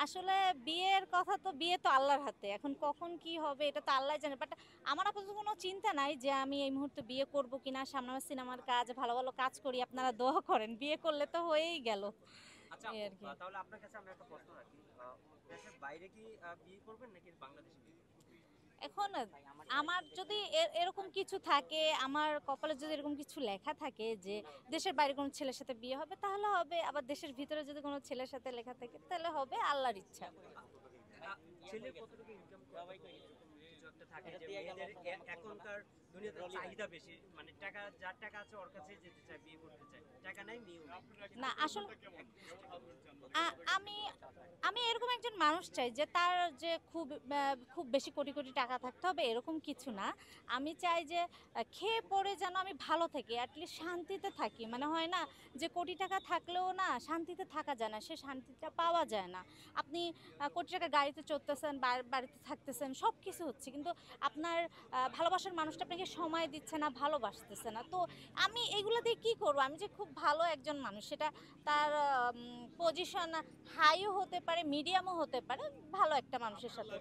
আসলে বিয়ের কথা তো বিয়ে তো আল্লাহর হাতে। এখন কখন কি হবে এটা তো আল্লাহই জানে। বাট আমার আপাতত কোনো চিন্তা নাই যে আমি এই মুহূর্তে বিয়ে করব কিনা। সামনে আমার সিনেমার কাজ, ভালো, ভালো কাজ করি। আপনারা দোয়া করেন। বিয়ে করলে তো হয়েই গেল। আচ্ছা এই আপু, আরকি। তাহলে আপনার কাছে আমি একটা প্রশ্ন রাখি। দেশের বাইরে কি বিয়ে করবেন নাকি বাংলাদেশে বিয়ে করবেন? এখন আমার যদি এরকম কিছু থাকে, আমার কপালে যদি এরকম কিছু লেখা থাকে যে দেশের বাইরে কোনো ছেলের সাথে বিয়ে হবে তাহলে হবে। আবার দেশের ভিতরে যদি কোনো ছেলের সাথে লেখা থাকে তাহলে হবে, আল্লাহর ইচ্ছা। আ ছেলে কতটুকু ইনকাম করতে পারে এরকম কিছু একটা থাকে যে মেয়েদের এখনকার দুনিয়াতে চাহিদা বেশি, মানে টাকা, যার টাকা আছে ওর কাছেই যেতে চায়, বিয়ে করতে চায়, টাকা নাই মেয়েও নেই, না কিন্তু এরকম আসলে দৃষ্টিকোণ। আমি আমি এরকম একজন মানুষ চাই যে তার যে খুব বেশি কোটি কোটি টাকা থাকতে হবে এরকম কিছু না। আমি চাই যে খেয়ে পড়ে যেন আমি ভালো থাকি, অ্যাটলিস্ট শান্তিতে থাকি। মানে হয় না যে কোটি টাকা থাকলেও না শান্তিতে থাকা যায় না, সে শান্তিটা পাওয়া যায় না। আপনি কোটি টাকা গাড়িতে চড়তেছেন, বাড়িতে থাকতেছেন, সব কিছু হচ্ছে, কিন্তু আপনার ভালোবাসার মানুষটা আপনাকে সময় দিচ্ছে না, ভালোবাসতেছে না। তো আমি এগুলো দিয়ে কি করবো? আমি যে খুব ভালো একজন মানুষ সেটা তার পজিশন হাইও হতে পারে, মিডিয়ামও হতে পারে, ভালো একটা মানুষের সাথে।